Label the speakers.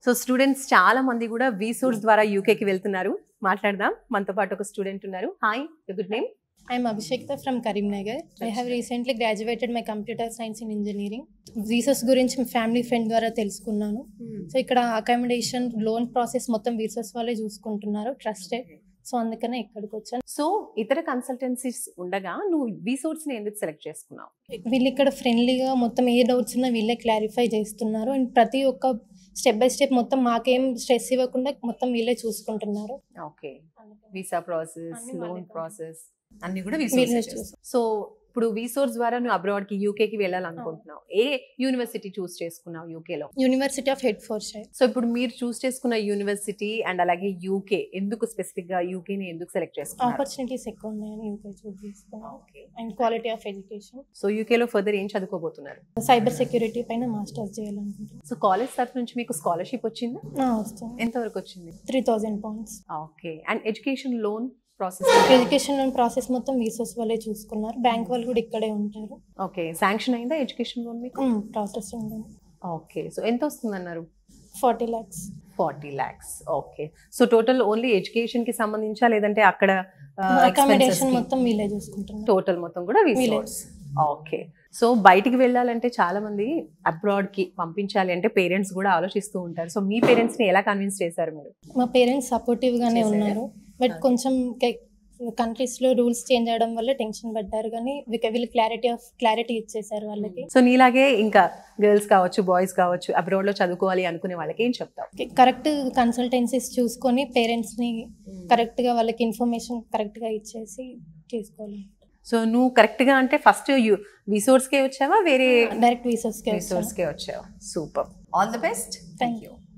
Speaker 1: So students చాలా మంది కూడా వీసోర్స్ ద్వారా యూకేకి వెళ్తున్నారు. మాట్లాడదాం. మనతో పాటు ఒక స్టూడెంట్ ఉన్నారు. Hi, good name?
Speaker 2: I am Abhishekta from Karimnagar. I have recently graduated my computer science in engineering. Visas గురించి ఫ్యామిలీ ఫ్రెండ్ ద్వారా తెలుసుకున్నాను. సో ఇక్కడ అకామిడేషన్, లోన్ ప్రాసెస్ మొత్తం వీసాస్ వాళ్ళే చూసుకుంటున్నారు, ట్రస్టెడ్. సో అందుకనే ఇక్కడికి వచ్చాను.
Speaker 1: సో ఇతర కన్సల్టెన్సీస్ ఉండగా నువ్వు వీసోర్స్ ని ఎందుకు సెలెక్ట్ చేసుకున్నావు?
Speaker 2: వీళ్ళు ఇక్కడ ఫ్రెండ్లీగా మొత్తం ఏ డౌట్స్ ఉన్నా వీళ్ళే క్లారిఫై చేస్తున్నారు. అండ్ ప్రతి ఒక్క స్టెప్ బై స్టెప్ మొత్తం మాకేం స్ట్రెస్ ఇవ్వకుండా మొత్తం వీళ్ళే చూసుకుంటున్నారు.
Speaker 1: ఓకే, వీసా ప్రాసెస్,
Speaker 2: అన్ని
Speaker 1: లోన్
Speaker 2: వాళ్ళే
Speaker 1: ప్రాసెస్ అన్ని కూడా
Speaker 2: వీళ్ళే
Speaker 1: వీసోర్స్. సో ఇప్పుడు వీసోర్స్ ద్వారా నువ్వు అబ్రాడ్ కి, యూకే కి వెళ్ళాలనుకుంటున్నావు. ఏ యూనివర్సిటీ చూస్ చేసుకున్నావు యూకే లో?
Speaker 2: University of హెడ్ఫోర్డ్షైర్.
Speaker 1: సో ఇప్పుడు మీరు చూస్ చేసుకున్న యూనివర్సిటీ అండ్ అలాగే యూకే, ఎందుకు స్పెసిఫిక్ గా యూకే ని ఎందుకు సెలెక్ట్ చేసుకున్నారు?
Speaker 2: ఆపర్చునిటీస్ ఎక్కువ ఉన్నాయని యూకే చూస్ చేసుకున్నాను. And quality of education.
Speaker 1: So UK లో ఫర్దర్ ఏం చదువుకోబోతున్నారు?
Speaker 2: సైబర్ సెక్యూరిటీ పైన మాస్టర్స్ చేయాలనుకుంటున్నాను.
Speaker 1: సో కాలేజ్ తరఫు నుంచి మీకు స్కాలర్షిప్ వచ్చిందా?
Speaker 2: వస్తుంది.
Speaker 1: ఎంతవరకు వచ్చింది?
Speaker 2: 3000 pounds.
Speaker 1: Okay. And education loan process?
Speaker 2: Education loan process మొత్తం వీసాస్ వాళ్ళే చూసుకున్నారు. బ్యాంక్ వాళ్ళు కూడా ఇక్కడే ఉంటారు.
Speaker 1: ఓకే. శాంక్షన్ అయిందా ఎడ్యుకేషన్ లోన్ మీకు?
Speaker 2: Processing loan.
Speaker 1: ఓకే. సో ఎంత వస్తుంది అన్నారు?
Speaker 2: 40 lakhs.
Speaker 1: 40 lakhs. Okay. So total only education కి సంబంధించా, లేదంటే అక్కడ
Speaker 2: అకామిడేషన్ మొత్తం వీళ్ళే చూసుకుంటున్నారు.
Speaker 1: టోటల్ మొత్తం కూడా వీసోర్స్? ఓకే. సో బయటికి వెళ్ళాలంటే చాలా మంది అబ్రాడ్ కి పంపించాలి అంటే పేరెంట్స్ కూడా ఆలోచిస్తూ ఉంటారు. సో మీ పేరెంట్స్ ని ఎలా కన్విన్స్ చేశారు మీరు?
Speaker 2: మా పేరెంట్స్ సపోర్టివ్ గానే ఉన్నారు. బట్ కొంచెం కంట్రీస్ లో రూల్స్ చేంజ్ అవడం వల్ల టెన్షన్ పడ్డారు, కానీ వీళ్ళు క్లారిటీ ఇచ్చేసారు వాళ్ళకి.
Speaker 1: సో నీలాగే ఇంకా గర్ల్స్ కావచ్చు, బాయ్స్ కావచ్చు, అబ్రాడ్ లో చదువుకోవాలి అనుకునే వాళ్ళకి ఏం చెప్తావు?
Speaker 2: కరెక్ట్ కన్సల్టెన్సీస్ చూసుకొని పేరెంట్స్ ని కరెక్ట్ గా వాళ్ళకి ఇన్ఫర్మేషన్ కరెక్ట్ గా ఇచ్చేసి చేసుకోవాలి.
Speaker 1: సో నువ్వు కరెక్ట్ గా అంటే ఫస్ట్ వీసోర్స్ కే వచ్చావా, వేరే
Speaker 2: డైరెక్ట్ వీసాస్ కే
Speaker 1: వచ్చావా? Super. All the best.
Speaker 2: Thank you.